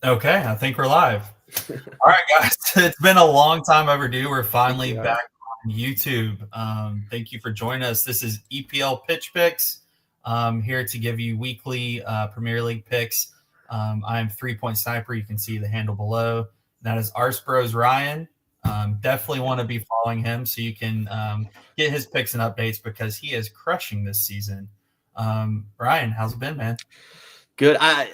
Okay, I think we're live. All right, guys, it's been a long time overdue. We're I think finally we are. back on YouTube. Thank you for joining us. This is EPL Pitch Picks. Here to give you weekly Premier League picks. I'm 3 Point Sniper. You can see the handle below. That is Arse Bros Ryan. Definitely want to be following him so you can get his picks and updates because he is crushing this season. Ryan, how's it been, man? Good. I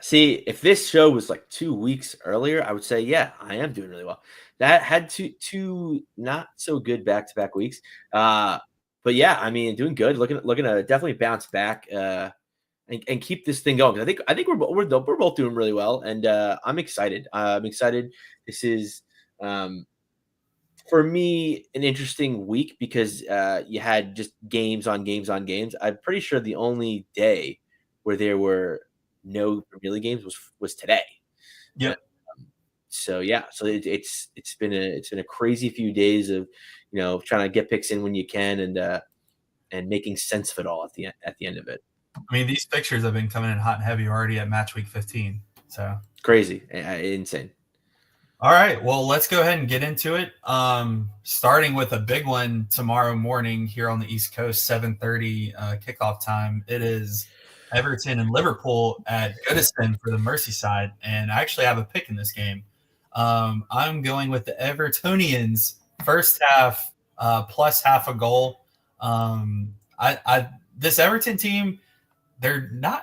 see. If this show was like 2 weeks earlier, I would say, yeah, I am doing really well. That had two not so good back to back weeks. Uh, but yeah, I mean, doing good. Looking to definitely bounce back and keep this thing going. I think we're both doing really well, and I'm excited. I'm excited. This is um, for me an interesting week because you had just games on games on games. I'm pretty sure the only day where there were no Premier League games was today. Uh, Yep. so yeah, so it's been a crazy few days of trying to get picks in when you can and making sense of it all at the end of it. I mean, these pictures have been coming in hot and heavy already at match week 15. So, Crazy, insane. all right, well, let's go ahead and get into it. Starting with a big one tomorrow morning here on the East Coast, 7:30 kickoff time. It is Everton and Liverpool at Goodison for the Merseyside, and I actually have a pick in this game. I'm going with the Evertonians first half plus half a goal. I this Everton team they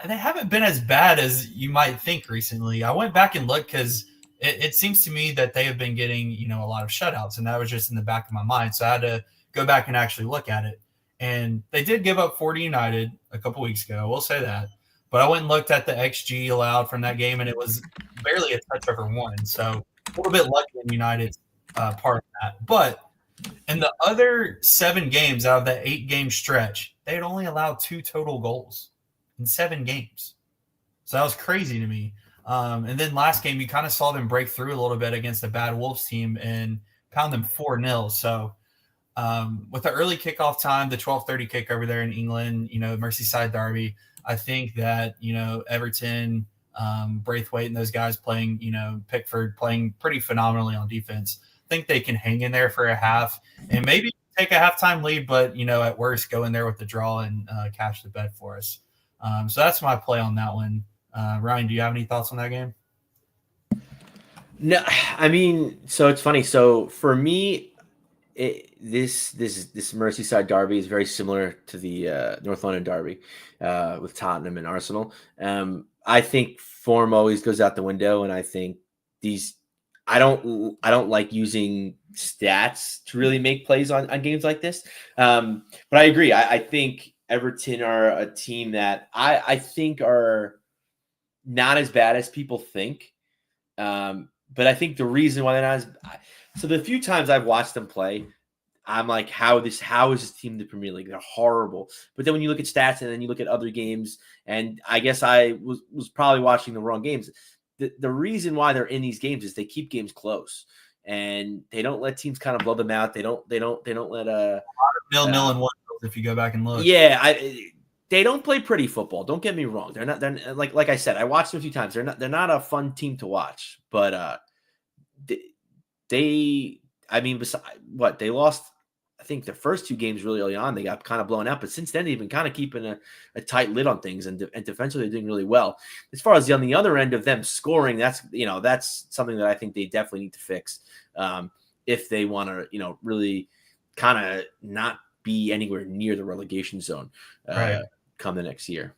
haven't been as bad as you might think recently. I went back and looked because it seems to me that they have been getting a lot of shutouts, and that was just in the back of my mind. So I had to go back and actually look at it. And they did give up 40 United a couple weeks ago. We'll say that. But I went and looked at the XG allowed from that game, and it was barely a touch over one. So a little bit lucky in United's part of that. But in the other 7 games out of that 8 game stretch, they had only allowed 2 total goals in 7 games. So that was crazy to me. And then last game, you kind of saw them break through a little bit against a bad Wolves team and pound them 4-0. So with the early kickoff time, the 12:30 kick over there in England, Merseyside derby, I think that Everton, Braithwaite, and those guys playing, Pickford playing pretty phenomenally on defense. I think they can hang in there for a half and maybe take a halftime lead, but at worst, go in there with the draw and cash the bet for us. So that's my play on that one. Ryan, do you have any thoughts on that game? No, I mean, so it's funny. So for me, this Merseyside derby is very similar to the North London derby with Tottenham and Arsenal. I think form always goes out the window, and I think these. I don't like using stats to really make plays on games like this. But I agree. I think Everton are a team that I think are not as bad as people think. But I think the reason why they're not so the few times I've watched them play, I'm like, how is this team in the Premier League? They're horrible. But then when you look at stats and then you look at other games, and I guess I was probably watching the wrong games. The reason why they're in these games is they keep games close and they don't let teams kind of blow them out. They don't let 0-0 and 1 if you go back and look. yeah, they don't play pretty football. Don't get me wrong. They're like I said, I watched them a few times. They're not a fun team to watch, but they I mean, what they lost, I think the first 2 games really early on, they got kind of blown out. But since then, they've been kind of keeping a tight lid on things, and defensively, they're doing really well. As far as on the other end of them scoring, that's something that I think they definitely need to fix if they want to, really kind of not be anywhere near the relegation zone Right. come the next year.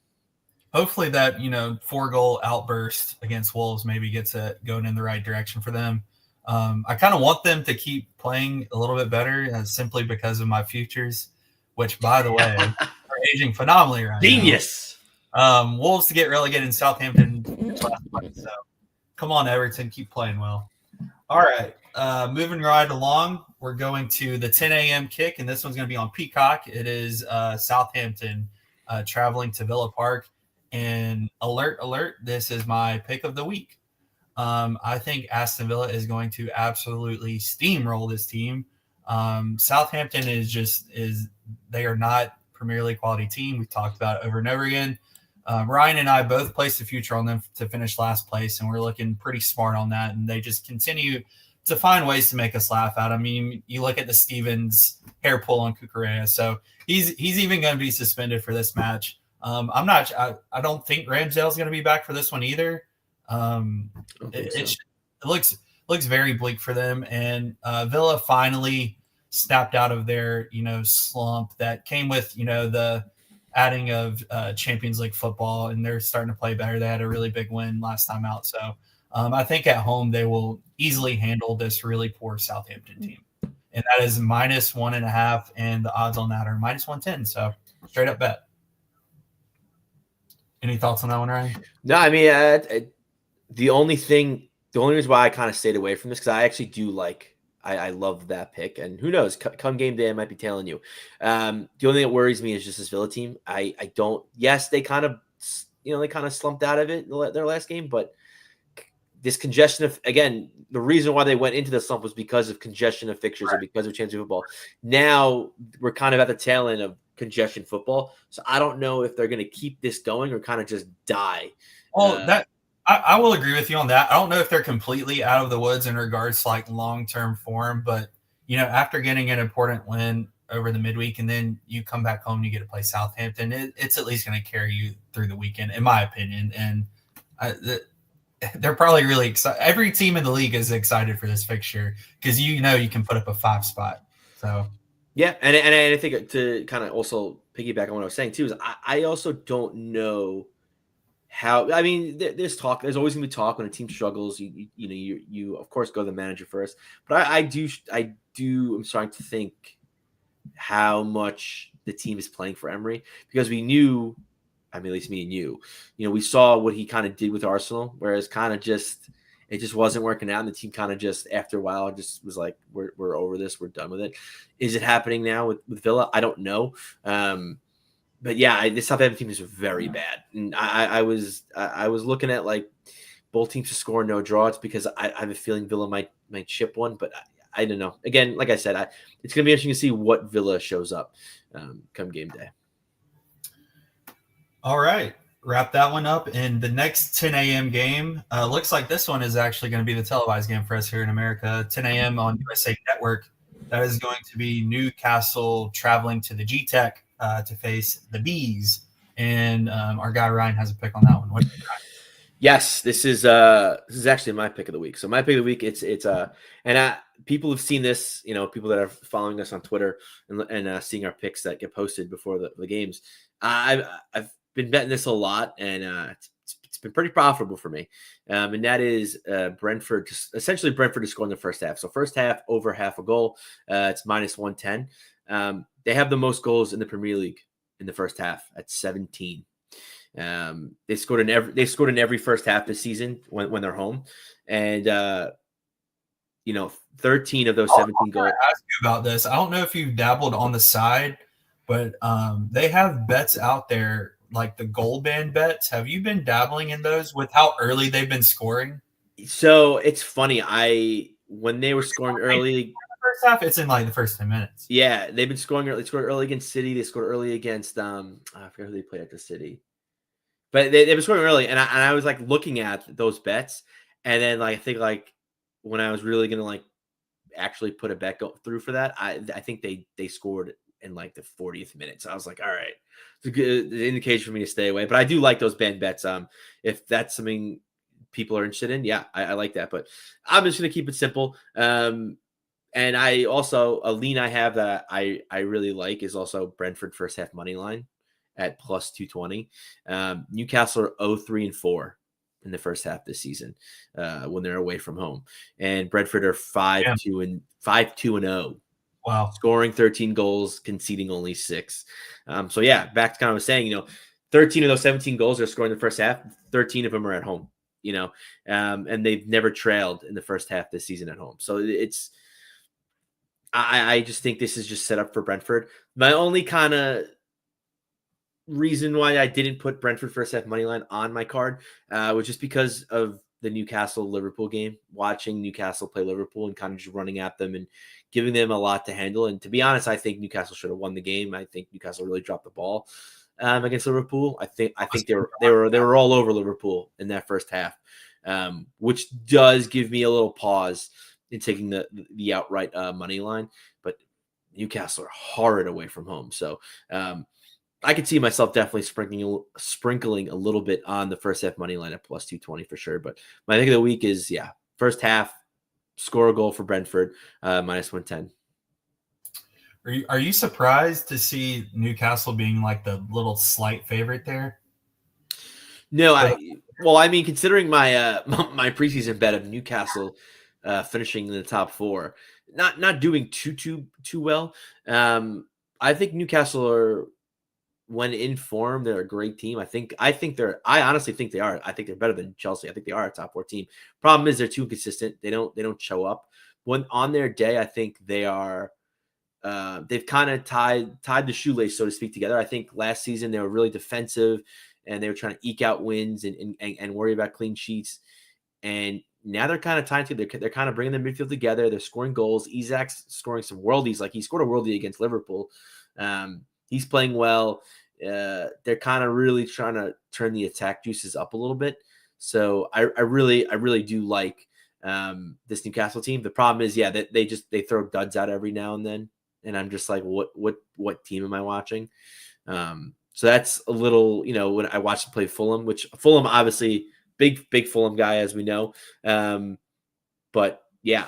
Hopefully that 4-goal outburst against Wolves maybe gets it going in the right direction for them. I kind of want them to keep playing a little bit better, simply because of my futures, which, by the way, are aging phenomenally right now. Genius. Wolves to get relegated in Southampton last month, so come on, Everton, keep playing well. All right, moving right along, we're going to the 10 a.m. kick, and this one's going to be on Peacock. It is Southampton traveling to Villa Park. And alert, alert, this is my pick of the week. I think Aston Villa is going to absolutely steamroll this team. Southampton is they are not Premier League quality team. We've talked about it over and over again. Ryan and I both placed the future on them to finish last place, and we're looking pretty smart on that. And they just continue to find ways to make us laugh out. I mean, you look at the Stevens hair pull on Kukurea, so he's even going to be suspended for this match. I'm not. I don't think Ramsdale's going to be back for this one either. It looks very bleak for them, and Villa finally snapped out of their slump that came with the adding of Champions League football, and they're starting to play better. They had a really big win last time out, so I think at home they will easily handle this really poor Southampton team, and that is -1.5, and the odds on that are -110. So straight up bet. Any thoughts on that one, Ryan? No, I mean, the only reason why I kind of stayed away from this, because I actually do I love that pick, and who knows, come game day, I might be telling you. The only thing that worries me is just this Villa team. I don't. Yes, they kind of slumped out of it in their last game, but this congestion of, again, the reason why they went into the slump was because of congestion of fixtures and because of Champions League football. Now we're kind of at the tail end of congestion football, so I don't know if they're going to keep this going or kind of just die. Well, I will agree with you on that. I don't know if they're completely out of the woods in regards to long-term form, but after getting an important win over the midweek and then you come back home and you get to play Southampton, it's at least going to carry you through the weekend, in my opinion. And they're probably really excited. Every team in the league is excited for this fixture because you can put up a 5 spot. So yeah, and I think to kind of also piggyback on what I was saying too is I also don't know how. I mean, there's talk. There's always gonna be talk when a team struggles. You of course go to the manager first, but I'm starting to think how much the team is playing for Emery, because we knew. I mean, at least me and you, we saw what he kind of did with Arsenal, whereas it just wasn't working out. And the team kind of just, after a while, just was like, we're over this. We're done with it. Is it happening now with Villa? I don't know. But yeah, this Southampton team is very bad. And I was looking at both teams to score, no draw. It's because I have a feeling Villa might chip one, but I don't know. Again, like I said, it's going to be interesting to see what Villa shows up come game day. All right. Wrap that one up. And the next 10 a.m. game looks like this one is actually going to be the televised game for us here in America. 10 a.m. on USA Network. That is going to be Newcastle traveling to the G-Tech to face the Bees. And our guy Ryan has a pick on that one. What do you got? Yes, this is actually my pick of the week. So my pick of the week, it's people have seen this, people that are following us on Twitter and seeing our picks that get posted before the games. I've been betting this a lot, and it's been pretty profitable for me. And that is Brentford. Essentially, Brentford is scoring the first half. So first half, over half a goal. It's -110. They have the most goals in the Premier League in the first half at 17. They scored in every first half this season when they're home, and 13 of those 17 goals. I ask you about this. I don't know if you've dabbled on the side, but they have bets out there like the goal band bets. Have you been dabbling in those with how early they've been scoring? So it's funny. When they were scoring early, first half, it's in the first 10 minutes. Yeah, they've been scoring early. They scored early against City. They scored early against I forget who they played at the City, but they've been scoring early. And I was looking at those bets, and then I think when I was really gonna actually put a bet through for that, I think they scored in the 40th minute. So I was like, all right, it's a good indication for me to stay away. But I do like those band bets. If that's something people are interested in, yeah, I like that. But I'm just gonna keep it simple. And I also, a lean I have that I really like is also Brentford first half money line at +220. Newcastle are 0-3-4 in the first half this season when they're away from home, and Brentford are 5-2-0. Wow. Scoring 13 goals, conceding only 6. So yeah, back to kind of what I was saying, 13 of those 17 goals are scoring in the first half. 13 of them are at home, and they've never trailed in the first half this season at home. So I just think this is just set up for Brentford. My only kind of reason why I didn't put Brentford first half money line on my card was just because of the Newcastle-Liverpool game, watching Newcastle play Liverpool and kind of just running at them and giving them a lot to handle. And to be honest, I think Newcastle should have won the game. I think Newcastle really dropped the ball. against Liverpool. I think they were all over Liverpool in that first half, which does give me a little pause in taking the outright money line. But Newcastle are horrid away from home, so I could see myself definitely sprinkling a little bit on the first half money line at plus 220 for sure. But my pick of the week is first half, score a goal for Brentford, minus 110. Are you surprised to see Newcastle being like the little slight favorite there? No, considering my my preseason bet of Newcastle finishing in the top four, not doing too well. I think Newcastle are, when in form, they're a great team. I honestly think they are. I think they're better than Chelsea. I think they are a top four team. Problem is they're too inconsistent. They don't show up. When on their day, I think they are. They've kind of tied the shoelace, so to speak, together. I think last season they were really defensive and they were trying to eke out wins and worry about clean sheets. And now they're kind of tied together. They're kind of bringing the midfield together. They're scoring goals. Isak's scoring some worldies. Like, he scored a worldie against Liverpool. He's playing well. They're kind of really trying to turn the attack juices up a little bit. So I really do like this Newcastle team. The problem is, they throw duds out every now and then, and I'm just like, what team am I watching? So that's a little, when I watched them play Fulham, which Fulham, obviously big Fulham guy, as we know. But yeah,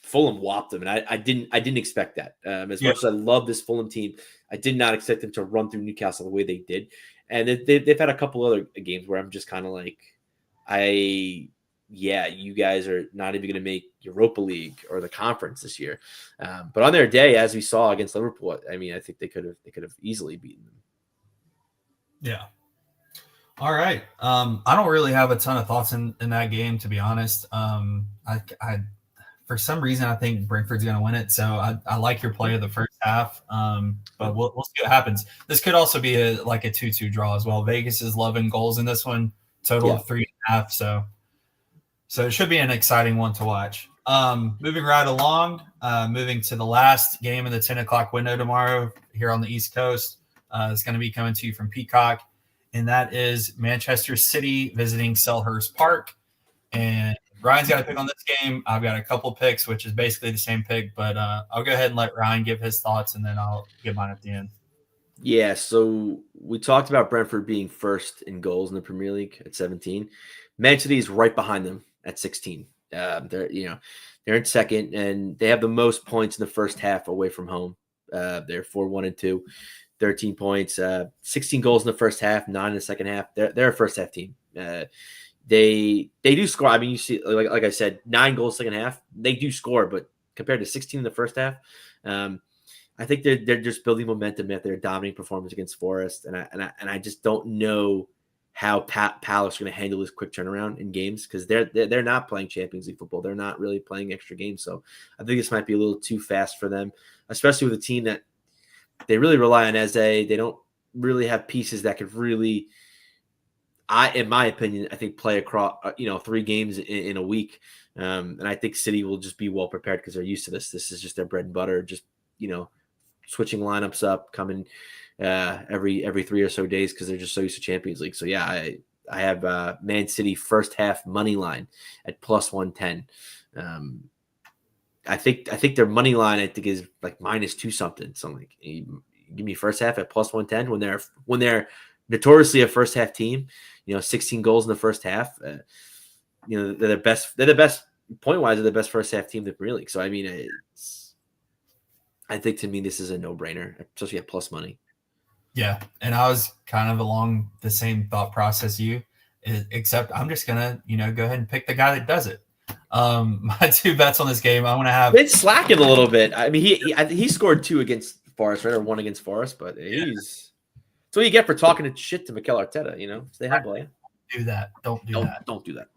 Fulham whopped them, and I didn't expect that. As much as I love this Fulham team, I did not expect them to run through Newcastle the way they did. And they've had a couple other games where I'm just kind of like, you guys are not even going to make Europa League or the conference this year. But on their day, as we saw against Liverpool, I mean, I think they could have easily beaten them. Yeah. All right. I don't really have a ton of thoughts in that game, to be honest. I for some reason, I think Brentford's going to win it. So I like your play of the first half. But we'll see what happens. This could also be a 2-2 draw as well. Vegas is loving goals in this one. Total of 3.5. So it should be an exciting one to watch. Moving right along, moving to the last game in the 10 o'clock window tomorrow here on the East Coast. It's going to be coming to you from Peacock, and that is Manchester City visiting Selhurst Park. And Ryan's got a pick on this game. I've got a couple picks, which is basically the same pick, but I'll go ahead and let Ryan give his thoughts, and then I'll give mine at the end. Yeah, so we talked about Brentford being first in goals in the Premier League at 17. Man City is right behind them at 16. They're in second, and they have the most points in the first half away from home. They're 4-1-2, 13 points, 16 goals in the first half, 9 in the second half. They're a first half team. They do score. I mean, you see, like I said, 9 goals second half. They do score, but compared to 16 in the first half, I think they're just building momentum after their dominating performance against Forest, and I just don't know how Palace are going to handle this quick turnaround in games, because they're not playing Champions League football. They're not really playing extra games, so I think this might be a little too fast for them, especially with a team that they really rely on Eze. They don't really have pieces that could really, in my opinion, I think play across 3 games in a week, and I think City will just be well prepared because they're used to this. This is just their bread and butter. Just switching lineups up, coming every 3 or so days because they're just so used to Champions League. So yeah, I have Man City first half money line at plus 110. I think their money line is like -2 something. So I'm like, give me first half at plus 110 when they're notoriously a first half team. 16 goals in the first half. They're the best. They're the best point wise. They're the best first half team in the Premier League. So I mean, I think to me this is a no brainer, especially at plus money. Yeah, and I was kind of along the same thought process you, except I'm just gonna go ahead and pick the guy that does it. My 2 bets on this game, I'm gonna have. It's slacking a little bit. I mean, he scored 2 against Forest, right, or 1 against Forest, but that's what you get for talking shit to Mikel Arteta. Stay humble. Don't do that. Don't do that.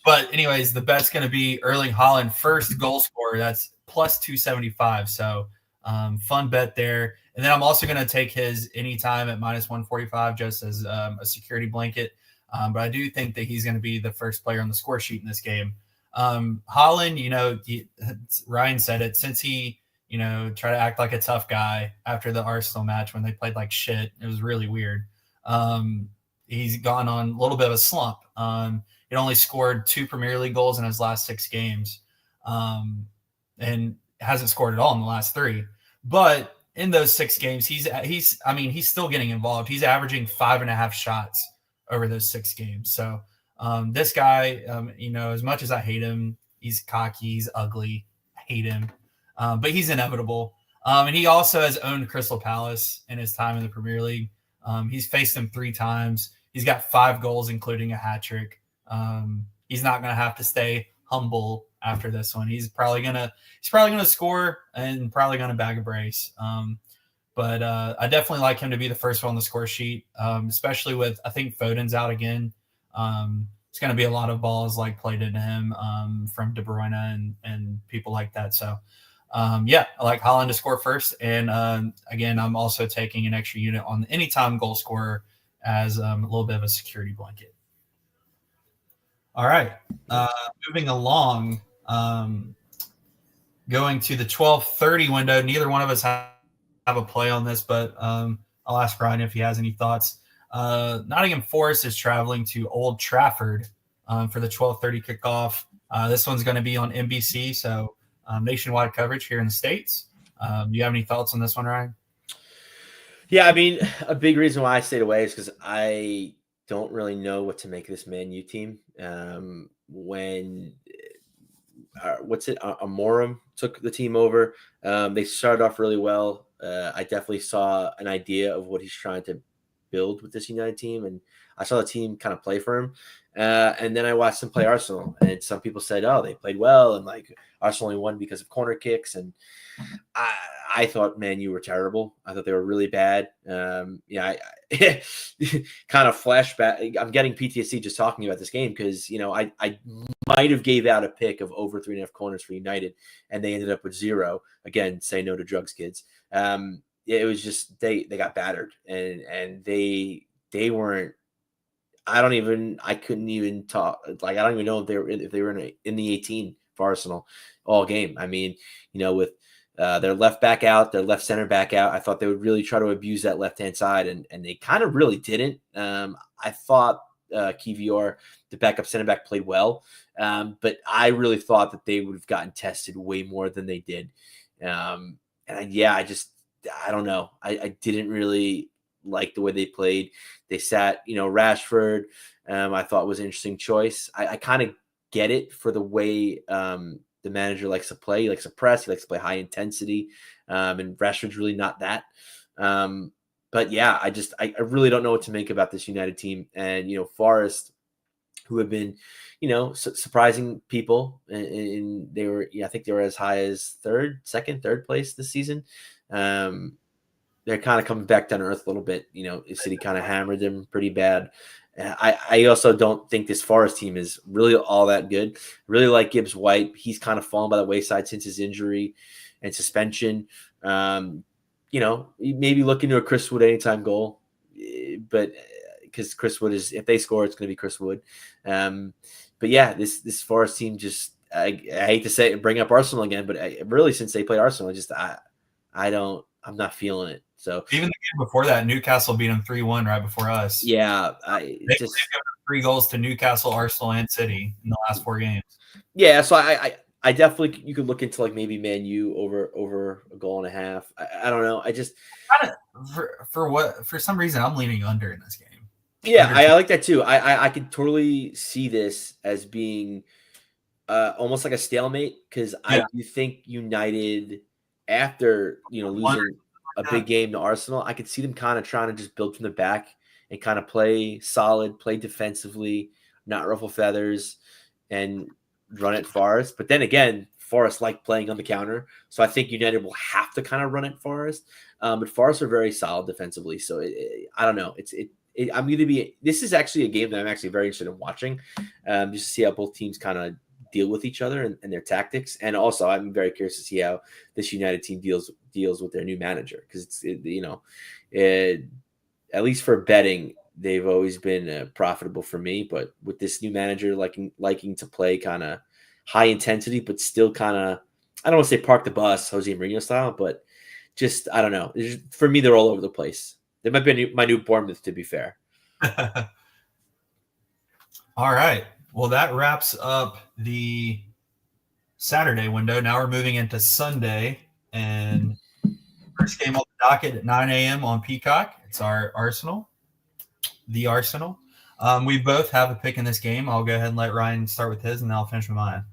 But anyways, the bet's going to be Erling Haaland first goal scorer. That's plus 275. So fun bet there. And then I'm also going to take his anytime at minus 145 just as a security blanket. But I do think that he's going to be the first player on the score sheet in this game. Haaland, Ryan said it, since he try to act like a tough guy after the Arsenal match when they played like shit. It was really weird. He's gone on a little bit of a slump. He only scored 2 Premier League goals in his last 6 games, and hasn't scored at all in the last 3. But in those 6 games, he's still getting involved. He's averaging 5.5 shots over those 6 games. So this guy, as much as I hate him, he's cocky, he's ugly, I hate him, but he's inevitable. And he also has owned Crystal Palace in his time in the Premier League. He's faced them 3 times. He's got 5 goals, including a hat trick. He's not going to have to stay humble after this one. He's probably gonna score and probably gonna bag a brace. But I definitely like him to be the first one on the score sheet, especially with, I think Foden's out again. It's going to be a lot of balls like played into him from De Bruyne and people like that. So, I like Haaland to score first. And again, I'm also taking an extra unit on the anytime goal scorer as a little bit of a security blanket. All right. Moving along, going to the 12:30 window. Neither one of us have a play on this, but I'll ask Brian if he has any thoughts. Nottingham Forest is traveling to Old Trafford for the 12:30 kickoff. This one's going to be on NBC, so nationwide coverage here in the States. Do you have any thoughts on this one, Ryan? Yeah, I mean, a big reason why I stayed away is because I don't really know what to make of this Man U team. When Amorim took the team over, they started off really well. I definitely saw an idea of what he's trying to build with this United team, and I saw the team kind of play for him. And then I watched them play Arsenal, and some people said, "Oh, they played well," and like Arsenal only won because of corner kicks. And I thought, man, you were terrible. I thought they were really bad. I kind of flashback. I'm getting PTSD just talking about this game because I might have gave out a pick of over 3.5 corners for United, and they ended up with 0. Again, say no to drugs, kids. It was just they got battered, and they weren't. I couldn't even talk. Like, I don't even know if they were in the 18 for Arsenal all game. I mean, with their left back out, their left center back out, I thought they would really try to abuse that left-hand side, and they kind of really didn't. I thought Kivior, the backup center back, played well, but I really thought that they would have gotten tested way more than they did. I don't know. I didn't really like the way they played. They sat, Rashford, I thought was an interesting choice. I kind of get it for the way the manager likes to play. He likes to press. He likes to play high intensity. And Rashford's really not that. But yeah, I really don't know what to make about this United team. And, Forest, who have been, surprising people, and they were, I think they were as high as third place this season. They're kind of coming back down to earth a little bit. City kind of hammered them pretty bad. I also don't think this Forest team is really all that good. Really like Gibbs White. He's kind of fallen by the wayside since his injury and suspension. Maybe look into a Chris Wood anytime goal, but because Chris Wood is, if they score, it's going to be Chris Wood. But yeah, this Forest team just, I hate to say it, bring up Arsenal again, but really since they played Arsenal, I'm not feeling it. So even the game before that, Newcastle beat them 3-1 right before us. Yeah, they've given 3 goals to Newcastle, Arsenal, and City in the last 4 games. Yeah, so I definitely, you could look into like maybe Man U over a goal and a half. I don't know. I just for some reason I'm leaning under in this game. Yeah, I like that too. I could totally see this as being almost like a stalemate because I do think United, after losing a big game to Arsenal, I could see them kind of trying to just build from the back and kind of play solid, play defensively, not ruffle feathers, and run at Forest. But then again, Forest like playing on the counter, so I think United will have to kind of run at Forest. But Forest are very solid defensively, so I don't know. I'm going to be. This is actually a game that I'm actually very interested in watching, just to see how both teams kind of deal with each other and their tactics. And also, I'm very curious to see how this United team deals with their new manager, because at least for betting, they've always been profitable for me. But with this new manager liking to play kind of high intensity, but still kind of, I don't want to say park the bus, Jose Mourinho style, but just I don't know. For me, they're all over the place. They might be my new Bournemouth, to be fair. All right. Well, that wraps up the Saturday window. Now we're moving into Sunday, and first game on the docket at 9 a.m. on Peacock. It's our Arsenal, the Arsenal. We both have a pick in this game. I'll go ahead and let Ryan start with his, and then I'll finish with mine.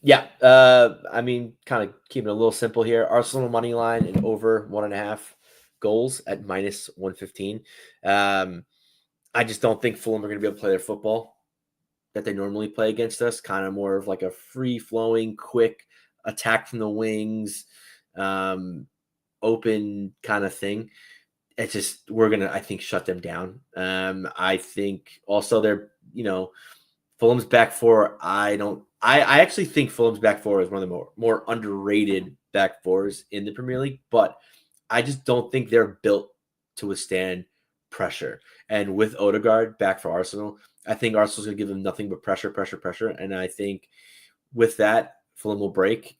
Yeah, I mean, kind of keeping it a little simple here. Arsenal money line and over 1.5 goals at -115. I just don't think Fulham are going to be able to play their football that they normally play against us. Kind of more of like a free-flowing, quick attack from the wings, open kind of thing. It's just we're gonna, I think, shut them down. I think also they're, Fulham's back four. I actually think Fulham's back four is one of the more underrated back fours in the Premier League, but I just don't think they're built to withstand pressure. And with Odegaard back for Arsenal, I think Arsenal's going to give them nothing but pressure, pressure, pressure. And I think with that, Fulham will break.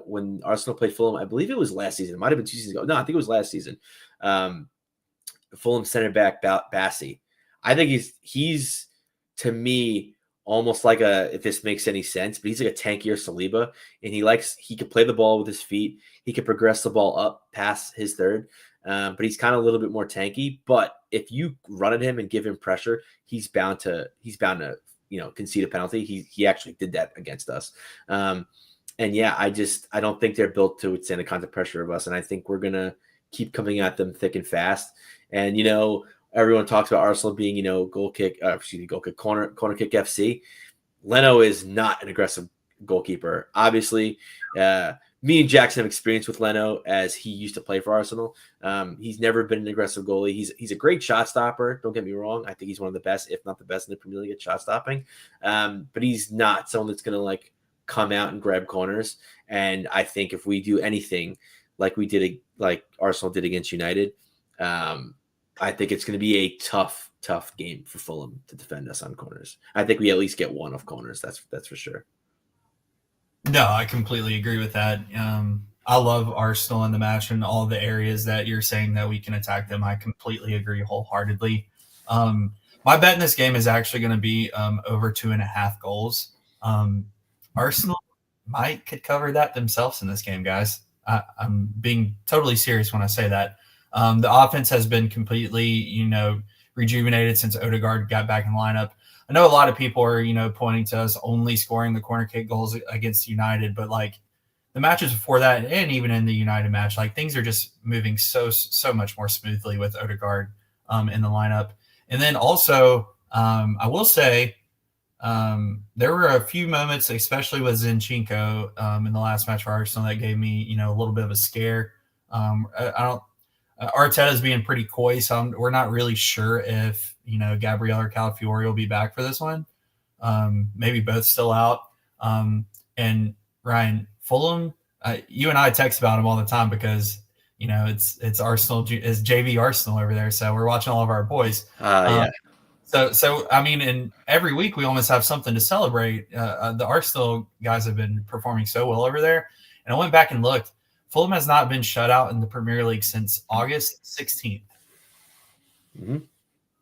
When Arsenal played Fulham, I believe it was last season. It might have been 2 seasons ago. No, I think it was last season. Fulham center back Bassi. I think he's to me almost like if this makes any sense, but he's like a tankier Saliba, and he can play the ball with his feet. He can progress the ball up past his third, but he's kind of a little bit more tanky. But if you run at him and give him pressure, he's bound to concede a penalty. He actually did that against us. And yeah, I don't think they're built to withstand the kind of pressure of us, and I think we're gonna keep coming at them thick and fast. And everyone talks about Arsenal being, corner kick FC. Leno is not an aggressive goalkeeper. Obviously, me and Jackson have experience with Leno as he used to play for Arsenal. He's never been an aggressive goalie. He's a great shot stopper. Don't get me wrong. I think he's one of the best, if not the best in the Premier League at shot stopping. But he's not someone that's going to come out and grab corners. And I think if we do anything like Arsenal did against United, I think it's going to be a tough game for Fulham to defend us on corners. I think we at least get one off corners. That's for sure. No, I completely agree with that. I love Arsenal in the match and all the areas that you're saying that we can attack them. I completely agree wholeheartedly. My bet in this game is actually going to be over 2.5 goals. Arsenal could cover that themselves in this game, guys. I'm being totally serious when I say that. The offense has been completely, rejuvenated since Odegaard got back in the lineup. I know a lot of people are, pointing to us only scoring the corner kick goals against United, but the matches before that, and even in the United match, things are just moving so much more smoothly with Odegaard in the lineup. And then also, I will say there were a few moments, especially with Zinchenko in the last match for Arsenal, that gave me, a little bit of a scare. Arteta's being pretty coy, so we're not really sure if Gabriel or Calafiori will be back for this one. Maybe both still out. And Ryan, Fulham, you and I text about him all the time because it's Arsenal, it's JV Arsenal over there, so we're watching all of our boys. Yeah. So I mean, and every week we almost have something to celebrate. The Arsenal guys have been performing so well over there, and I went back and looked. Fulham has not been shut out in the Premier League since August 16th. Mm-hmm.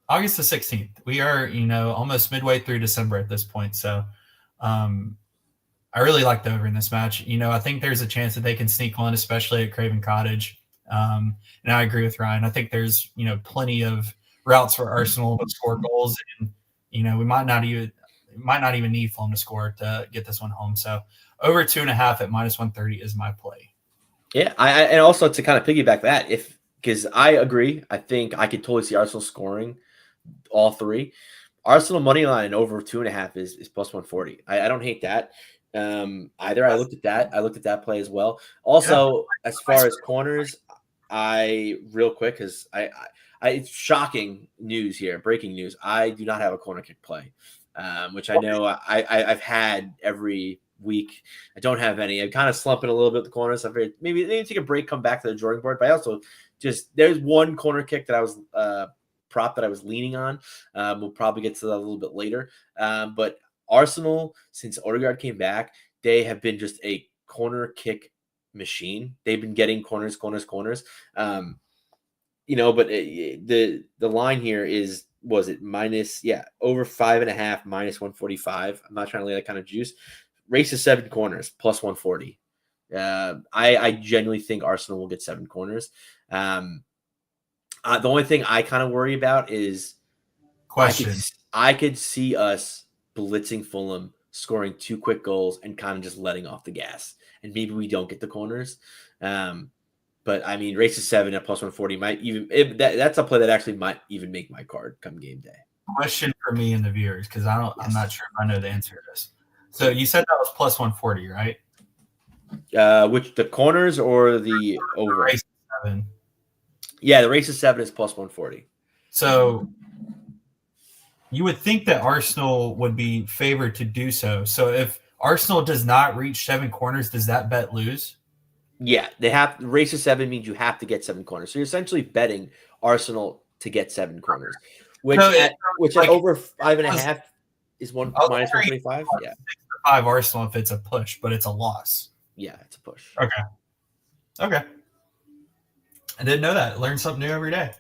August the 16th. We are, almost midway through December at this point. So I really like the over in this match. I think there's a chance that they can sneak one, especially at Craven Cottage. And I agree with Ryan. I think there's, plenty of routes for Arsenal to score goals. And, we might not even need Fulham to score to get this one home. So over 2.5 at -130 is my play. Yeah, and also to kind of piggyback that, because I agree, I think I could totally see Arsenal scoring all three. Arsenal money line over 2.5 is +140. I don't hate that either. I looked at that play as well. Also, as far as corners, real quick because it's shocking news here, breaking news. I do not have a corner kick play, which I know I've had every week. I don't have any. I'm kind of slumping a little bit at the corners. I figured maybe take a break, come back to the drawing board. But I also there's one corner kick that I was prop that I was leaning on. We'll probably get to that a little bit later. But Arsenal, since Odegaard came back, they have been just a corner kick machine. They've been getting corners. But the line here was it minus over 5.5 minus 145. I'm not trying to lay that kind of juice. Race to 7 corners plus 140. I genuinely think Arsenal will get 7 corners. The only thing I kind of worry about is Question. I could see us blitzing Fulham, scoring 2 quick goals, and kind of just letting off the gas. And maybe we don't get the corners. But I mean, race to 7 at plus 140 might even that's a play that actually might even make my card come game day. Question for me and the viewers, because I'm not sure if I know the answer to this. So you said that was plus 140, right? Which the corners or the over? Race 7. Yeah, the race to 7 is plus 140. So you would think that Arsenal would be favored to do so. So if Arsenal does not reach 7 corners, does that bet lose? Yeah, they have race to 7 means you have to get 7 corners. So you're essentially betting Arsenal to get 7 corners, which at over 5.5 is minus 125. Yeah, 5 Arsenal if it's a push, but it's a loss. Yeah, it's a push. Okay. I didn't know that. Learn something new every day.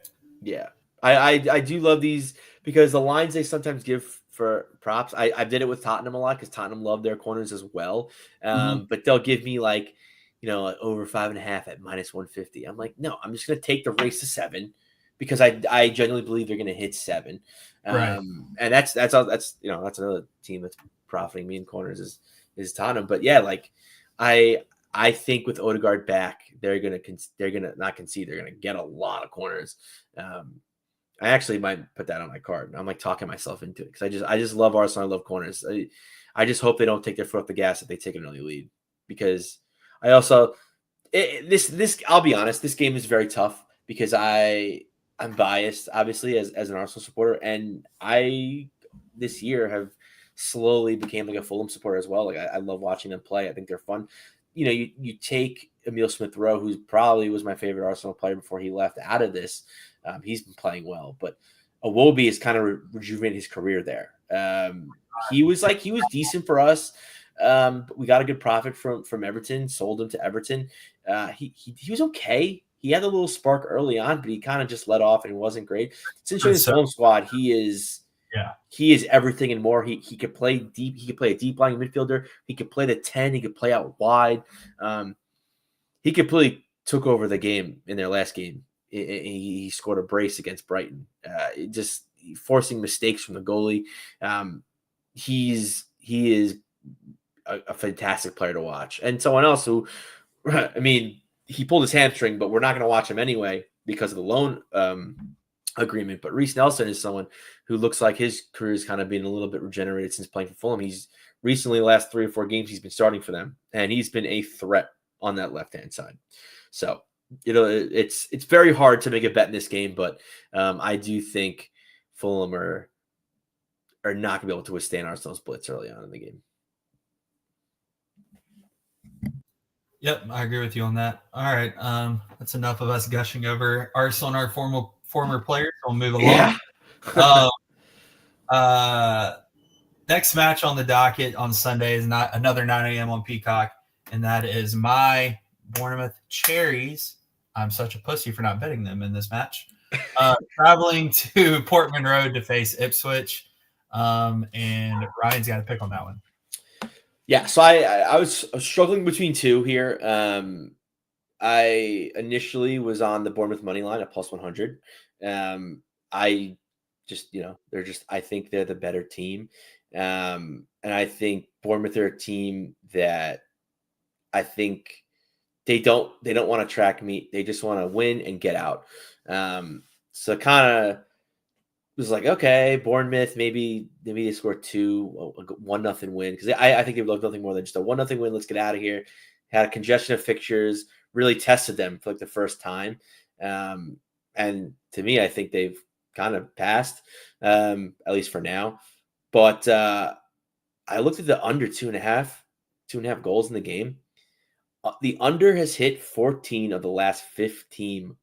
Yeah, I do love these because the lines they sometimes give for props. I did it with Tottenham a lot because Tottenham love their corners as well. But they'll give me like over 5.5 at minus 150. I'm like, no, I'm just gonna take the race to 7 because I genuinely believe they're gonna hit 7. Right. And that's another team that's profiting me in corners is Tottenham. But yeah, like I think with Odegaard back, they're gonna not concede. They're gonna get a lot of corners. I actually might put that on my card. I'm like talking myself into it because I just love Arsenal. I love corners. I just hope they don't take their foot off the gas if they take an early lead because I also this I'll be honest. This game is very tough because I'm biased, obviously, as an Arsenal supporter, and I this year have slowly became like a Fulham supporter as well. Like I love watching them play. I think they're fun. You take Emile Smith-Rowe, who probably was my favorite Arsenal player before he left, out of this. He's been playing well, but Iwobi has kind of rejuvenated his career there. He was decent for us. But we got a good profit from Everton, sold him to Everton. He was okay. He had a little spark early on, but he kind of just let off and it wasn't great. Since joining the Fulham squad, he is everything and more. He could play deep. He could play a deep lying midfielder. He could play the 10. He could play out wide. He completely took over the game in their last game. He scored a brace against Brighton. Just forcing mistakes from the goalie. He is a fantastic player to watch. And someone else who, I mean, he pulled his hamstring, but we're not going to watch him anyway because of the loan agreement. But Reece Nelson is someone who looks like his career is kind of been a little bit regenerated since playing for Fulham. He's recently, the last 3 or 4 games, he's been starting for them, and he's been a threat on that left-hand side. So, it's very hard to make a bet in this game, but I do think Fulham are not going to be able to withstand Arsenal's blitz early on in the game. Yep, I agree with you on that. All right, that's enough of us gushing over Arsenal and our former players. We'll move along. Yeah. Next match on the docket on Sunday is not another 9 a.m. on Peacock, and that is my Bournemouth Cherries. I'm such a pussy for not betting them in this match. Traveling to Portman Road to face Ipswich, and Ryan's got to pick on that one. Yeah, so I was struggling between 2 here. I initially was on the Bournemouth money line at plus 100. I just, I think they're the better team. And I think Bournemouth are a team that I think they don't want to track meet. They just want to win and get out. So kind of was like, okay, Bournemouth, maybe they score 2, a 1-0 win. Because I think they would love nothing more than just a 1-0 win. Let's get out of here. Had a congestion of fixtures, really tested them for like the first time. And to me, I think they've kind of passed, at least for now. But I looked at the under 2.5 goals in the game. The under has hit 14 of the last 15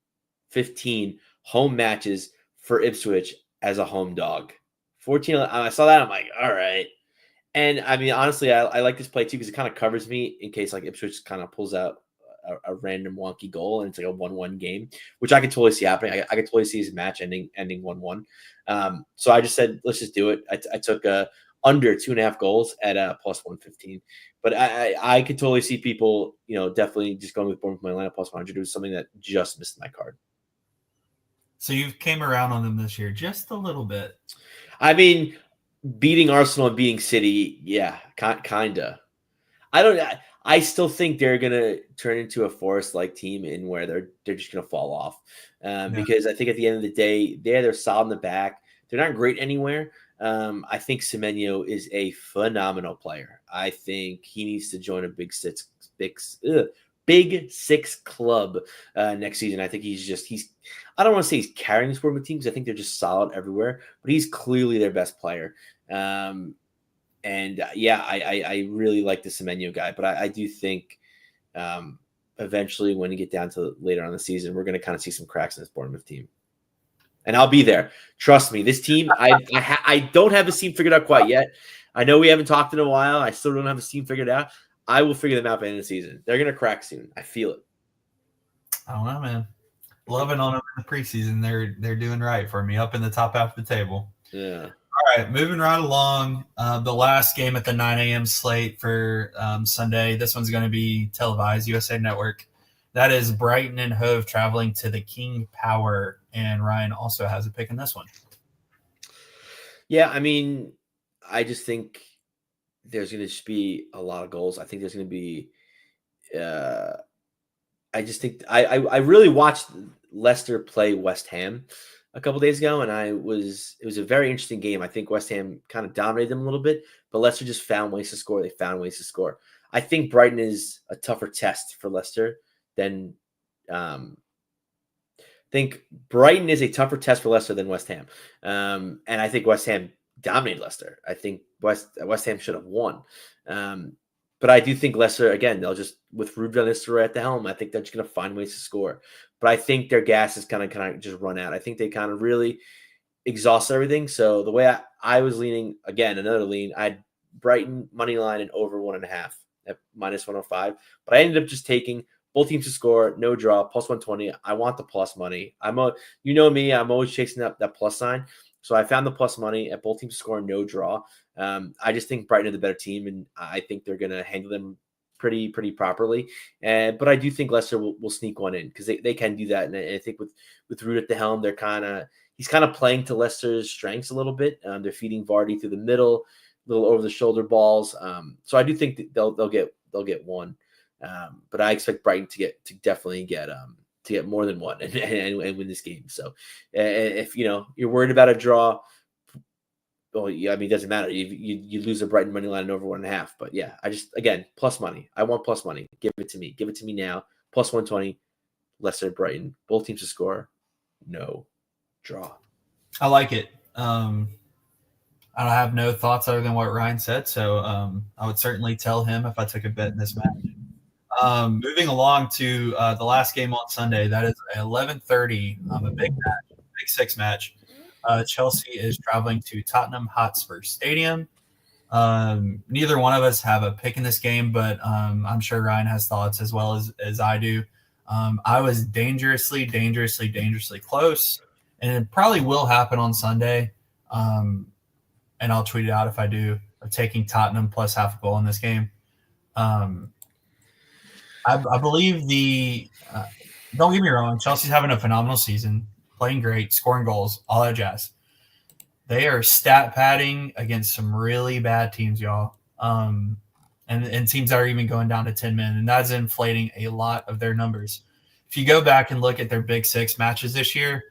home matches for Ipswich as a home dog. 14. I saw that. I'm like, all right. And I mean, honestly, I like this play too because it kind of covers me in case like Ipswich kind of pulls out a random wonky goal and it's like a 1-1 game, which I could totally see happening. I could totally see his match ending 1-1. So I just said, let's just do it. I took under 2.5 goals at plus 115. But I could totally see people, definitely just going with Bournemouth money line at plus 100. It was something that just missed my card. So you came around on them this year just a little bit. I mean, beating Arsenal and beating City, yeah, kinda. I still think they're gonna turn into a Forest-like team in where they're just gonna fall off. Yeah. Because I think at the end of the day, they're solid in the back. They're not great anywhere. I think Semenyo is a phenomenal player. I think he needs to join a big six club next season. I think he's I don't want to say he's carrying the sport with teams. I think they're just solid everywhere, but he's clearly their best player. I really like the Semenyo guy, but I do think eventually when you get down to later on in the season, we're going to kind of see some cracks in this Bournemouth team. And I'll be there. Trust me, this team, I don't have a team figured out quite yet. I know we haven't talked in a while. I still don't have a team figured out. I will figure them out by the end of the season. They're going to crack soon. I feel it. I don't know, man. Loving on them in the preseason. They're doing right for me up in the top half of the table. Yeah. All right, moving right along. The last game at the 9 a.m. slate for Sunday. This one's going to be televised, USA Network. That is Brighton and Hove traveling to the King Power, and Ryan also has a pick in this one. Yeah, I mean, I just think there's going to just be a lot of goals. I think there's going to be I just think I really watched Leicester play West Ham a couple days ago, and it was a very interesting game. I think West Ham kind of dominated them a little bit, but Leicester just found ways to score. They found ways to score. I think Brighton is a tougher test for Leicester than think Brighton is a tougher test for Leicester than West Ham. And I think West Ham dominated Leicester. I think West Ham should have won. But I do think Leicester, again, they'll just, with Ruud van Nistelrooy at the helm, I think they're just going to find ways to score. But I think their gas is kind of just run out. I think they kind of really exhaust everything. So the way I was leaning, again, another lean, I had Brighton money line and over 1.5 at minus 105. But I ended up just taking both teams to score, no draw, plus 120. I want the plus money. You know me, I'm always chasing that plus sign. So I found the plus money at both teams to score, no draw. I just think Brighton are the better team, and I think they're going to handle them pretty properly. But I do think Leicester will sneak one in because they can do that. And I think with Ruud at the helm, he's kind of playing to Leicester's strengths a little bit. They're feeding Vardy through the middle, little over the shoulder balls. So I do think that they'll get one. But I expect Brighton to definitely get more than one and win this game. So if you're worried about a draw, well, yeah, I mean, it doesn't matter. You lose a Brighton money line over 1.5. But yeah, again, plus money. I want plus money. Give it to me. Give it to me now. Plus 120. Leicester, Brighton. Both teams to score. No draw. I like it. I don't have no thoughts other than what Ryan said. So I would certainly tell him if I took a bet in this match. Moving along to the last game on Sunday, that is 11:30. A big match, big six match. Chelsea is traveling to Tottenham Hotspur Stadium. Neither one of us have a pick in this game, but I'm sure Ryan has thoughts as well as I do. I was dangerously close, and it probably will happen on Sunday. And I'll tweet it out if I do, of taking Tottenham plus half a goal in this game. I believe don't get me wrong, Chelsea's having a phenomenal season, playing great, scoring goals, all that jazz. They are stat padding against some really bad teams, y'all. And teams that are even going down to 10 men, and that's inflating a lot of their numbers. If you go back and look at their Big Six matches this year,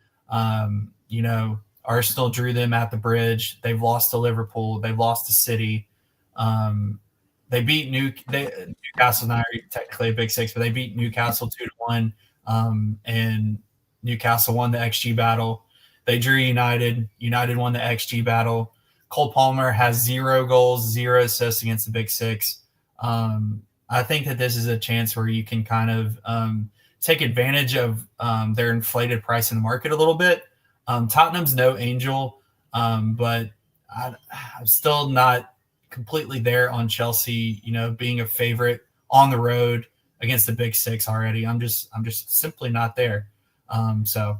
Arsenal drew them at the Bridge. They've lost to Liverpool. They've lost to City. They beat Newcastle. Not technically a Big Six, but they beat Newcastle 2-1. And Newcastle won the XG battle. They drew United. United won the XG battle. Cole Palmer has 0 goals, 0 assists against the Big Six. I think that this is a chance where you can kind of take advantage of their inflated price in the market a little bit. Tottenham's no angel, but I'm still not completely there on Chelsea, being a favorite on the road against the Big Six already. I'm just simply not there. So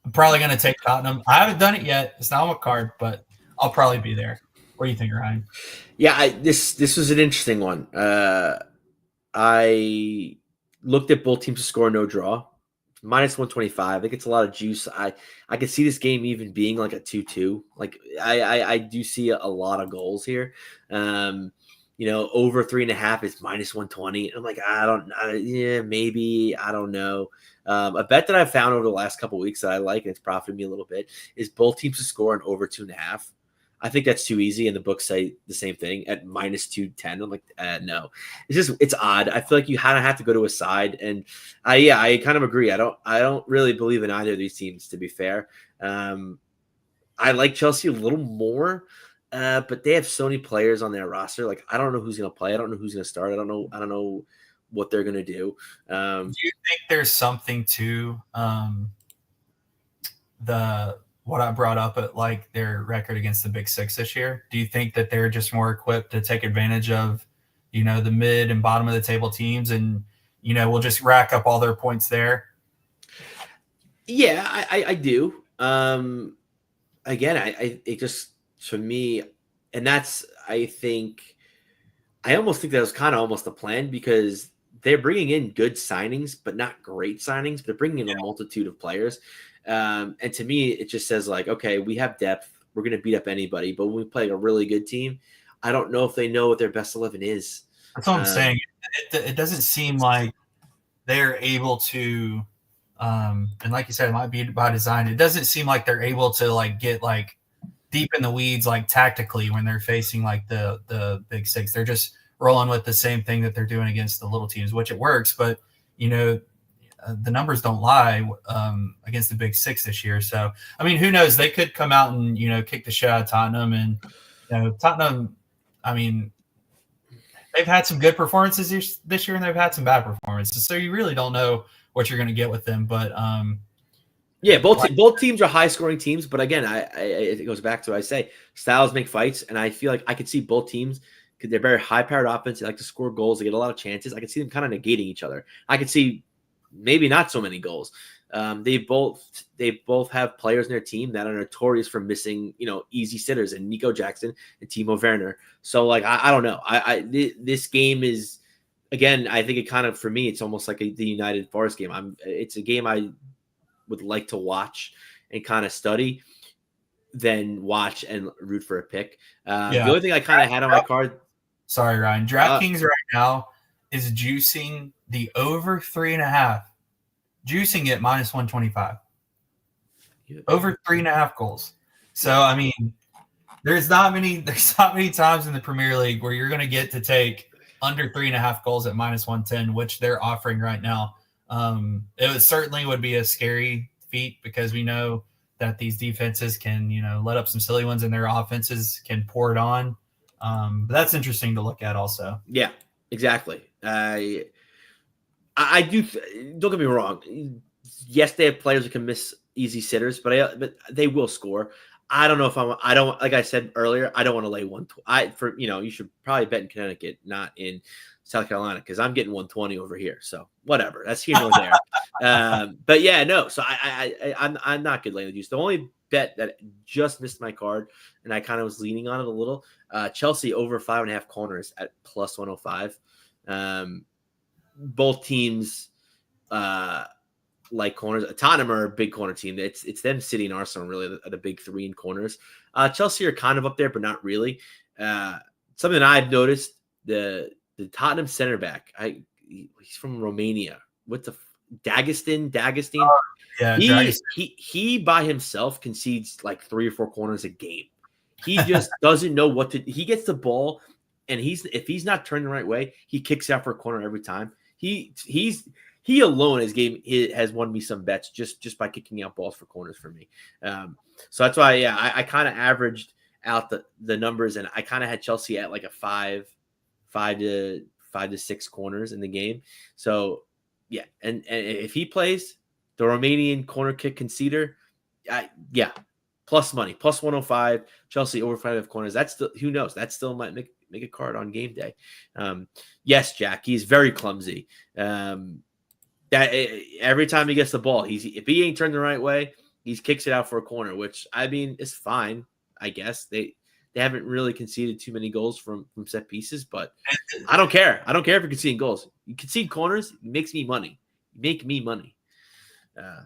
I'm probably going to take Tottenham. I haven't done it yet. It's not on my card, but I'll probably be there. What do you think, Ryan? Yeah, this was an interesting one. I looked at both teams to score no draw, -125. I think it's a lot of juice. I could see this game even being like a 2-2. Like I do see a lot of goals here. Over 3.5 is -120. I'm like, yeah, maybe, I don't know. A bet that I've found over the last couple of weeks that I like, and it's profited me a little bit, is both teams to score an over 2.5. I think that's too easy, and the books say the same thing at -210. I'm like, no, it's odd. I feel like you kind of have to go to a side, and I kind of agree. I don't really believe in either of these teams, to be fair. I like Chelsea a little more, but they have so many players on their roster. Like, I don't know who's going to play. I don't know who's going to start. I don't know what they're going to do. Do you think there's something to what I brought up at like their record against the Big Six this year? Do you think that they're just more equipped to take advantage of, the mid and bottom of the table teams, and we'll just rack up all their points there? Yeah, I do. Again, it just, for me, and that's, I almost think that was kind of almost a plan, because they're bringing in good signings, but not great signings. They're bringing in a multitude of players. And to me, it just says like, okay, we have depth. We're going to beat up anybody. But when we play a really good team, I don't know if they know what their best 11 is. That's what I'm saying. It doesn't seem like they're able to, and like you said, it might be by design. It doesn't seem like they're able to like get like deep in the weeds, like tactically, when they're facing like the Big Six. They're just rolling with the same thing that they're doing against the little teams, which it works. But the numbers don't lie against the Big Six this year. So I mean, who knows? They could come out and kick the shit out of Tottenham, and Tottenham. I mean, they've had some good performances this year, and they've had some bad performances. So you really don't know what you're going to get with them. But yeah, both teams are high scoring teams. But again, it goes back to what I say: styles make fights, and I feel like I could see both teams, because they're very high powered offense. They like to score goals. They get a lot of chances. I could see them kind of negating each other. I could see maybe not so many goals. They both have players in their team that are notorious for missing, easy sitters, and Nico Jackson and Timo Werner. So like, I don't know. This game is, again, I think it kind of, for me, it's almost like the United Forest game. It's a game I would like to watch and kind of study, then watch and root for a pick. The only thing I kind of had on my card. Sorry, Ryan. DraftKings right now is juicing the over 3.5, juicing it -125. Over 3.5 goals. So I mean, there's not many times in the Premier League where you're going to get to take under 3.5 goals at -110, which they're offering right now. It certainly would be a scary feat, because we know that these defenses can let up some silly ones, and their offenses can pour it on. But that's interesting to look at also. Yeah, exactly. I do. Don't get me wrong. Yes, they have players who can miss easy sitters, but they will score. I don't know if I don't, like I said earlier, I don't want to lay 120. You should probably bet in Connecticut, not in South Carolina, because I'm getting 120 over here. So whatever, that's here nor there. But yeah, no. So I'm not good laying the juice. The only bet that just missed my card, and I kind of was leaning on it a little, Chelsea over 5.5 corners at +105. Both teams like corners. Tottenham are a big corner team. It's them, City, and Arsenal really are the big three in corners. Chelsea are kind of up there, but not really. Something that I've noticed, the Tottenham center back, he's from Romania. What's D'Agostino? Yeah, he by himself concedes like 3 or 4 corners a game. He just doesn't know what to. He gets the ball, and if he's not turning the right way, he kicks out for a corner every time. He alone has won me some bets just by kicking out balls for corners for me. So that's why, yeah, I kind of averaged out the numbers, and I kind of had Chelsea at like a 5 to 6 corners in the game. So yeah, and if he plays the Romanian corner kick conceder, yeah, plus money, plus 105. Chelsea over 5 corners. That's still, who knows? That still might make a card on game day. Yes, Jack, he's very clumsy. That every time he gets the ball, if he ain't turned the right way, he kicks it out for a corner, which I mean is fine. I guess they haven't really conceded too many goals from set pieces, but I don't care. I don't care if you're conceding goals. You concede corners, it makes me money. Make me money.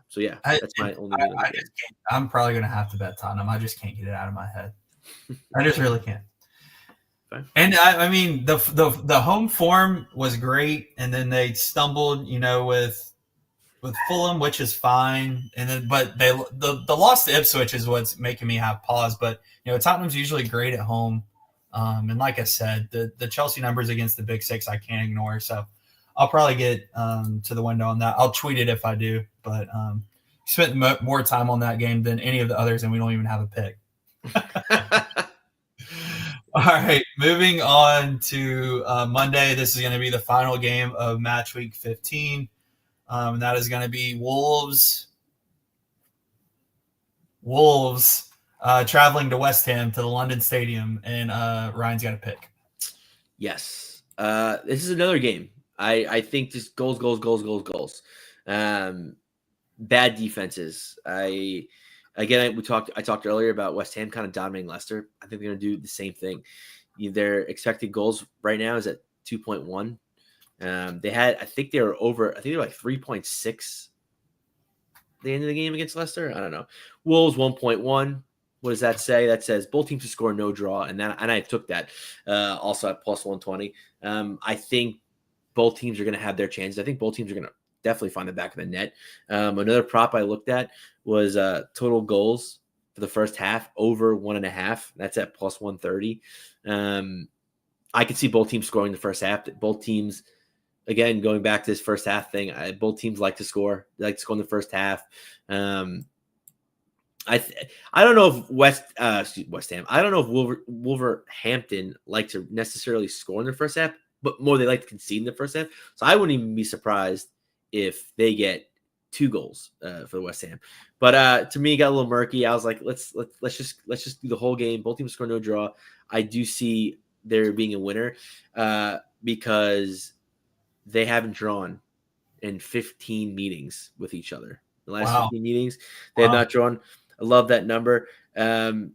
So yeah, that's my only. I'm probably gonna have to bet Tottenham. I just can't get it out of my head. I just really can't. Fine. And I mean, the home form was great, and then they stumbled, with Fulham, which is fine, and then but the loss to Ipswich is what's making me have pause. But Tottenham's usually great at home, and like I said, the Chelsea numbers against the Big Six I can't ignore. So I'll probably get to the window on that. I'll tweet it if I do, but spent more time on that game than any of the others, and we don't even have a pick. All right, moving on to Monday. This is going to be the final game of match week 15. And that is going to be Wolves traveling to West Ham to the London Stadium, and Ryan's got a pick. Yes. This is another game. I think just goals. Bad defenses. I talked earlier about West Ham kind of dominating Leicester. I think they're going to do the same thing. Their expected goals right now is at 2.1. I think they were like 3.6 at the end of the game against Leicester. I don't know. Wolves 1.1. What does that say? That says both teams to score, no draw, and I took that also at plus 120. I think both teams are going to have their chances. I think both teams are going to definitely find the back of the net. Another prop I looked at was total goals for the first half over 1.5. That's at plus 130. I could see both teams scoring the first half. Both teams, again, going back to this first half thing, both teams like to score. They like to score in the first half. I don't know if West Ham. I don't know if Wolverhampton like to necessarily score in the first half, but more they like to concede in the first half. So I wouldn't even be surprised if they get 2 goals for the West Ham. But to me, it got a little murky. I was like, let's just do the whole game. Both teams score, no draw. I do see there being a winner because they haven't drawn in 15 meetings with each other. The last 15 meetings, they have not drawn. I love that number. And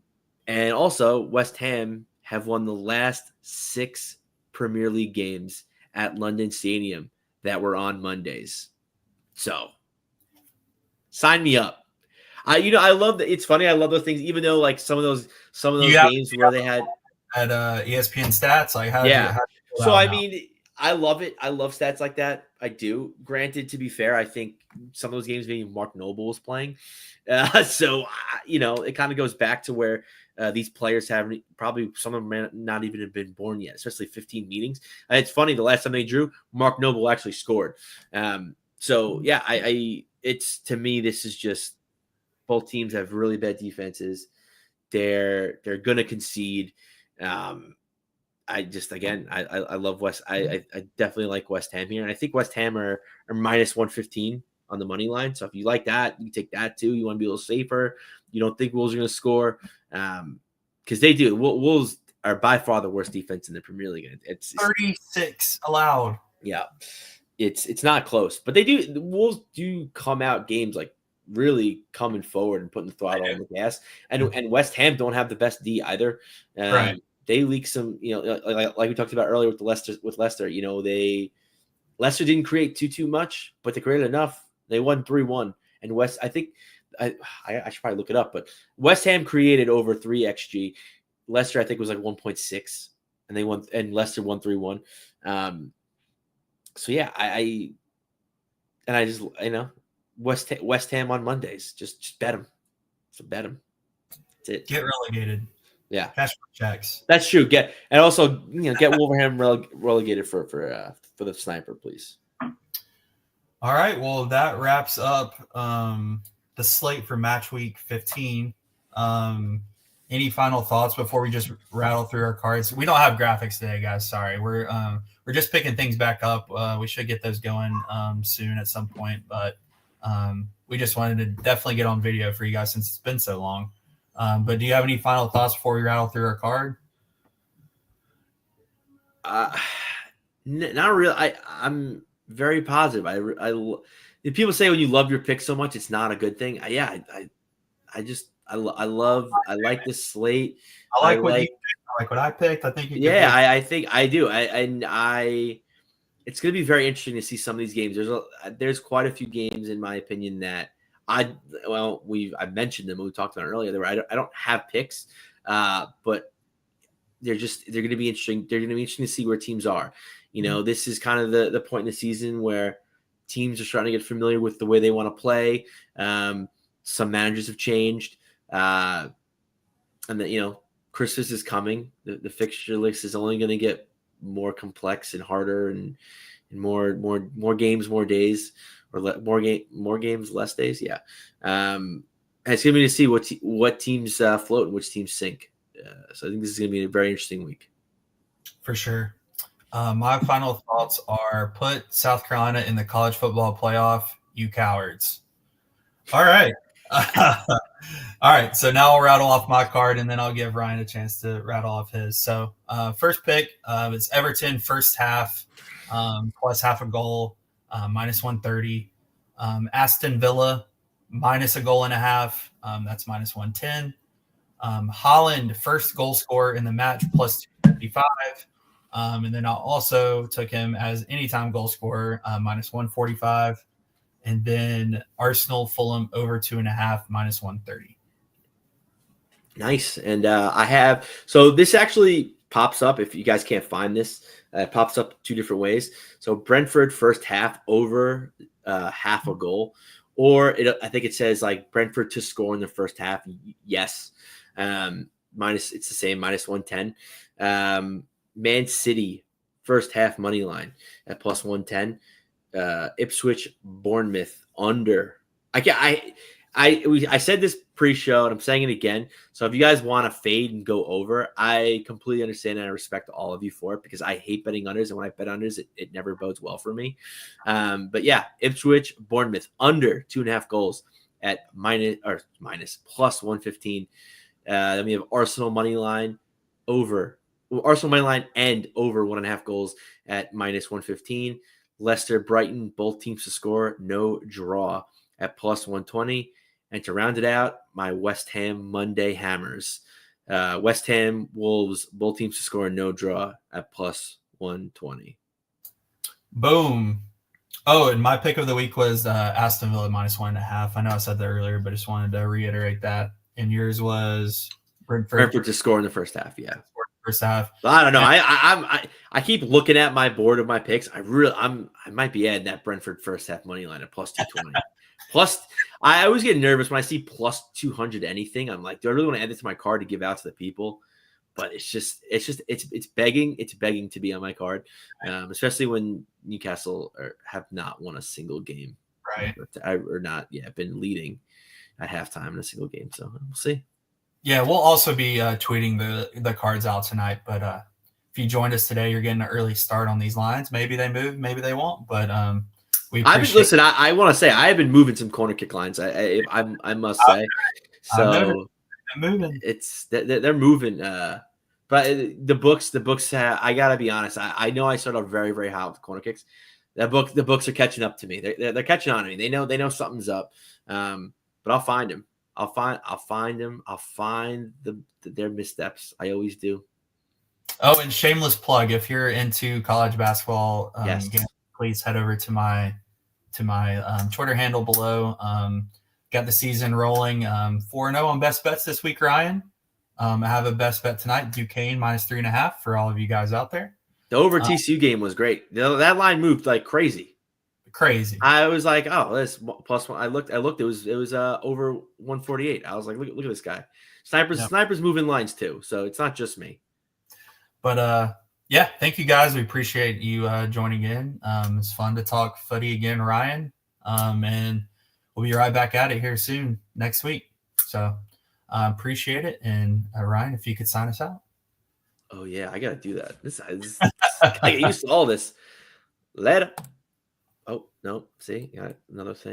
also, West Ham have won the last 6 Premier League games at London Stadium that were on Mondays. So, sign me up. I love that. It's funny. I love those things, even though like some of those games where they had at ESPN stats, like so I mean, I love it. I love stats like that. I do. Granted, to be fair, I think some of those games maybe Mark Noble was playing. So it kind of goes back to where these players haven't probably some of them may not even have been born yet, especially 15 meetings. And it's funny. The last time they drew, Mark Noble actually scored. So yeah, it's to me, this is just both teams have really bad defenses. They're going to concede. I love West. I definitely like West Ham here. And I think West Ham are minus 115 on the money line. So if you like that, you take that too. You want to be a little safer. You don't think Wolves are going to score. Because they do. Wolves are by far the worst defense in the Premier League. It's 36 allowed. Yeah. It's not close. But the Wolves do come out games like really coming forward and putting the throttle on the gas. And West Ham don't have the best D either. Right. They leak some, like we talked about earlier with Leicester. Leicester didn't create too much, but they created enough. They won 3-1. And West, I think, I should probably look it up, but West Ham created over 3 xG. Leicester, I think, was like 1.6, and they won, and Leicester won 3-1. So yeah, I just West Ham on Mondays, just bet them. So bet them. That's it. Get relegated. Yeah, cash checks. That's true. Get Wolverhampton relegated for the sniper, please. All right. Well, that wraps up the slate for match week 15. Any final thoughts before we just rattle through our cards? We don't have graphics today, guys. Sorry, we're just picking things back up. We should get those going soon at some point, but we just wanted to definitely get on video for you guys since it's been so long. But do you have any final thoughts before we rattle through our card? Uh, Not really. I'm very positive. If people say when you love your pick so much, it's not a good thing. I just I like this slate. I I like what you like picked. I like what I picked. I think you could yeah. pick. I think I do. I it's going to be very interesting to see some of these games. There's quite a few games in my opinion that I I mentioned them when we talked about it earlier. I don't have picks, but they're going to be interesting. They're going to be interesting to see where teams are. This is kind of the point in the season where teams are starting to get familiar with the way they want to play. Some managers have changed, and that Christmas is coming. The fixture list is only going to get more complex and harder, and more games, more days, or more games, less days. Yeah, it's going to be to see what teams float and which teams sink. So I think this is going to be a very interesting week. For sure. My final thoughts are put South Carolina in the college football playoff, you cowards. All right. All right. So now I'll rattle off my card and then I'll give Ryan a chance to rattle off his. So, first pick is Everton first half, plus half a goal, minus 130. Aston Villa minus a goal and a half. That's minus 110. Holland first goal scorer in the match plus 255. And then I also took him as anytime goal scorer, minus 145. And then Arsenal Fulham over 2.5 minus 130. Nice. And so this actually pops up if you guys can't find this. It pops up two different ways. So Brentford first half over half a goal, or I think it says like Brentford to score in the first half. Yes. It's the same, minus 110. Man City first half money line at plus 110. Ipswich Bournemouth under. I said this pre-show and I'm saying it again. So if you guys want to fade and go over, I completely understand and I respect all of you for it because I hate betting unders, and when I bet unders, it never bodes well for me. But yeah, Ipswich Bournemouth under 2.5 goals at minus plus 115. Then we have Arsenal money line and over 1.5 goals at minus 115. Leicester Brighton, both teams to score, no draw at plus 120. And to round it out, my West Ham Monday Hammers. West Ham Wolves, both teams to score, no draw at plus 120. Boom. Oh, and my pick of the week was Aston Villa minus 1.5. I know I said that earlier, but just wanted to reiterate that. And yours was Brentford to score in the first half. Yeah, first half. I don't know. I keep looking at my board of my picks. I might be adding that Brentford first half money line at plus 220. Plus, I always get nervous when I see plus 200 anything. I'm like, do I really want to add this to my card to give out to the people? But it's begging to be on my card, especially when Newcastle have not won a single game, right? Been leading at halftime in a single game. So we'll see. Yeah, we'll also be tweeting the cards out tonight. But if you joined us today, you're getting an early start on these lines. Maybe they move, maybe they won't. But we appreciate. I want to say I have been moving some corner kick lines. I must say. So moving. They're moving. But the books. I gotta be honest. I know I started off very, very high with corner kicks. The books are catching up to me. They're catching on to me. They know something's up. But I'll find them. I'll find them. I'll find their missteps. I always do. Oh, and shameless plug: if you're into college basketball, yes. Please head over to my Twitter handle below. Got the season rolling. 4-0 on best bets this week, Ryan. I have a best bet tonight, Duquesne minus 3.5 for all of you guys out there. The over TCU game was great. That line moved like crazy. I was like, oh, this plus one. I looked. It was over 148. I was like, look at this guy. Snipers moving lines too. So it's not just me. But yeah, thank you guys. We appreciate you joining in. It's fun to talk footy again, Ryan. And we'll be right back at it here soon next week. So appreciate it. And Ryan, if you could sign us out. Oh yeah, I gotta do that. I get used to all this. Later. Oh no! See, got another thing.